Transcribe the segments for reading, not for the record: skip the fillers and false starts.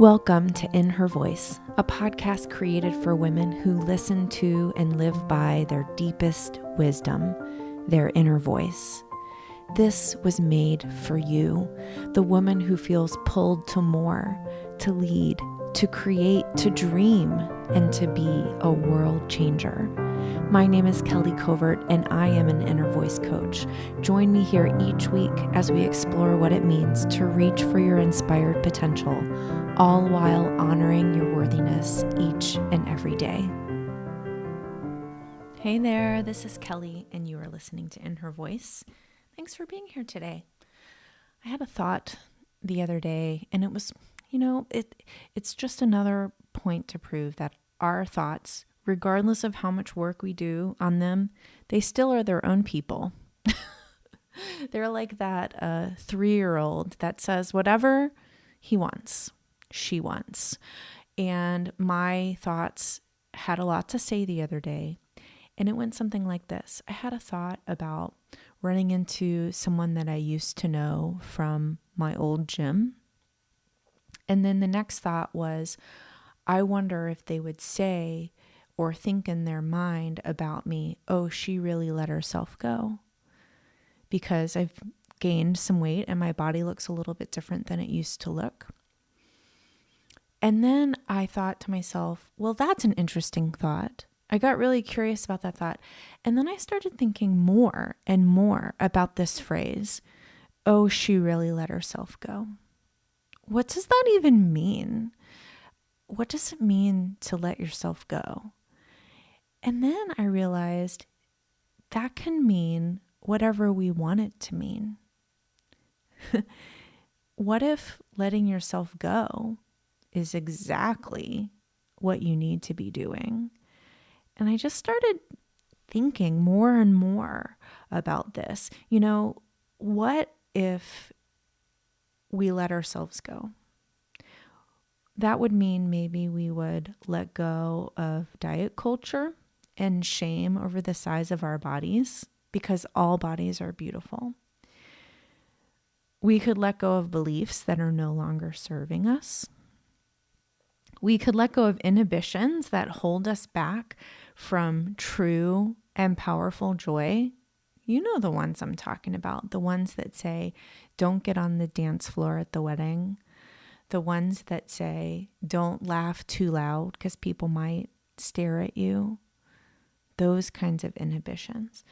Welcome to In Her Voice, a podcast created for women who listen to and live by their deepest wisdom, their inner voice. This was made for you, the woman who feels pulled to more, to lead, to create, to dream, and to be a world changer. My name is Kelly Covert, and I am an inner voice coach. Join me here each week as we explore what it means to reach for your inspired potential, all while honoring your worthiness each and every day. Hey there, this is Kelly, and you are listening to In Her Voice. Thanks for being here today. I had a thought the other day, and it was, it's just another point to prove that our thoughts, regardless of how much work we do on them, they still are their own people. They're like that 3-year-old that says whatever he wants, she wants. And my thoughts had a lot to say the other day, and it went something like this. I had a thought about running into someone that I used to know from my old gym. And then the next thought was, I wonder if they would say or think in their mind about me, oh, she really let herself go. Because I've gained some weight and my body looks a little bit different than it used to look. And then I thought to myself, well, that's an interesting thought. I got really curious about that thought. And then I started thinking more and more about this phrase, oh, she really let herself go. What does that even mean? What does it mean to let yourself go? And then I realized that can mean whatever we want it to mean. What if letting yourself go is exactly what you need to be doing? And I just started thinking more and more about this. What if we let ourselves go? That would mean maybe we would let go of diet culture and shame over the size of our bodies, because all bodies are beautiful. We could let go of beliefs that are no longer serving us. We could let go of inhibitions that hold us back from true and powerful joy. You know the ones I'm talking about, the ones that say, don't get on the dance floor at the wedding. The ones that say, don't laugh too loud because people might stare at you. Those kinds of inhibitions.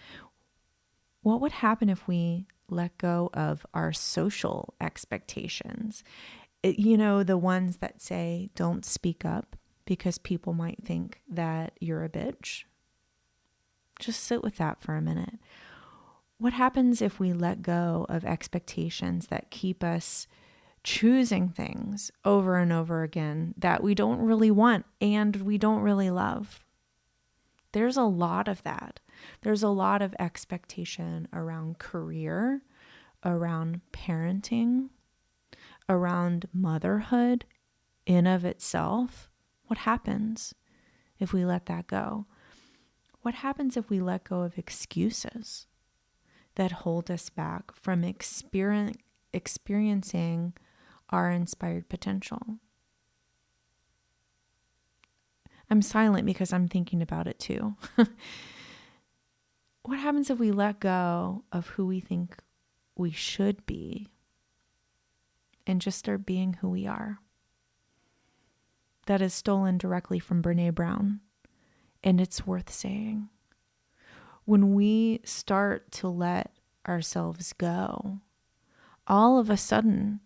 What would happen if we let go of our social expectations? The ones that say, don't speak up because people might think that you're a bitch. Just sit with that for a minute. What happens if we let go of expectations that keep us choosing things over and over again that we don't really want and we don't really love? There's a lot of that. There's a lot of expectation around career, around parenting, around motherhood in of itself. What happens if we let that go? What happens if we let go of excuses that hold us back from experiencing our inspired potential? I'm silent because I'm thinking about it too. What happens if we let go of who we think we should be and just start being who we are? That is stolen directly from Brené Brown, and it's worth saying. When we start to let ourselves go, all of a sudden,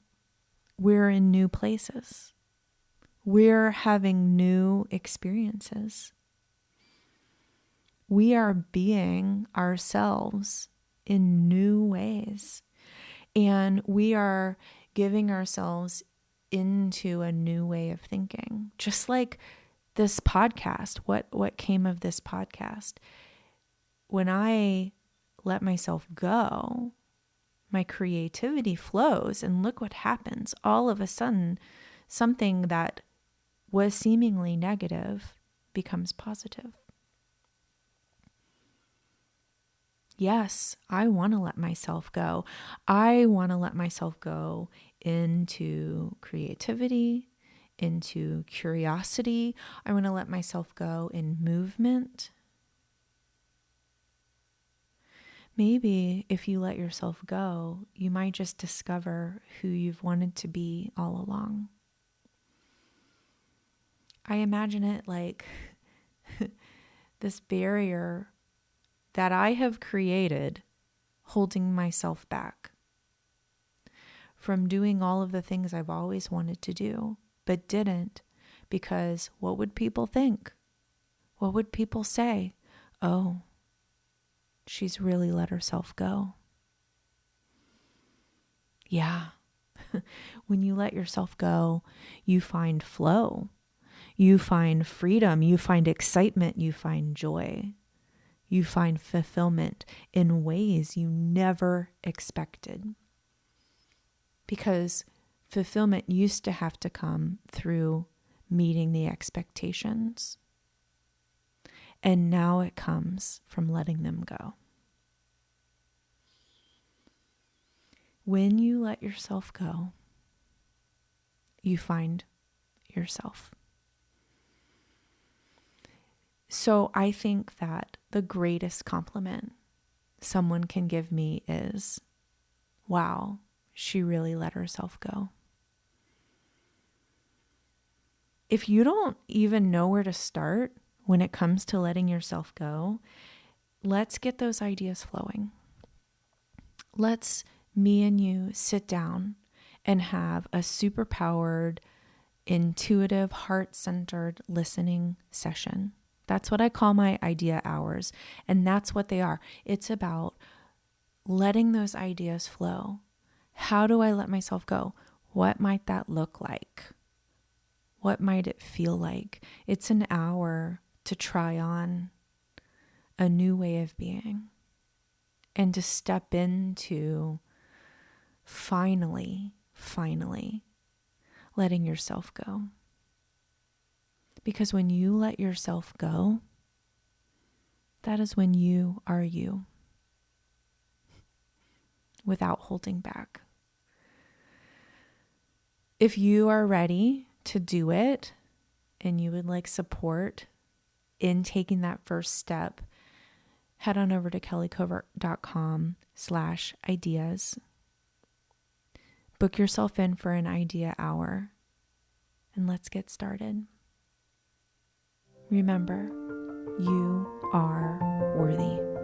we're in new places. We're having new experiences. We are being ourselves in new ways. And we are giving ourselves into a new way of thinking. Just like this podcast, what came of this podcast? When I let myself go, my creativity flows, and look what happens. All of a sudden, something that was seemingly negative becomes positive. Yes, I want to let myself go. I want to let myself go into creativity, into curiosity. I want to let myself go in movement. Maybe if you let yourself go, you might just discover who you've wanted to be all along. I imagine it like this barrier that I have created holding myself back from doing all of the things I've always wanted to do, but didn't because what would people think? What would people say? Oh, she's really let herself go. Yeah. When you let yourself go, you find flow. You find freedom. You find excitement. You find joy. You find fulfillment in ways you never expected. Because fulfillment used to have to come through meeting the expectations. And now it comes from letting them go. When you let yourself go, you find yourself. So I think that the greatest compliment someone can give me is, wow, she really let herself go. If you don't even know where to start when it comes to letting yourself go, let's get those ideas flowing. Let's, me and you, sit down and have a superpowered, intuitive, heart-centered listening session. That's what I call my idea hours. And that's what they are. It's about letting those ideas flow. How do I let myself go? What might that look like? What might it feel like? It's an hour to try on a new way of being and to step into finally letting yourself go. Because when you let yourself go, that is when you are you, without holding back. If you are ready to do it and you would like support in taking that first step, head on over to kellycovert.com/ideas. Book yourself in for an idea hour and let's get started. Remember, you are worthy.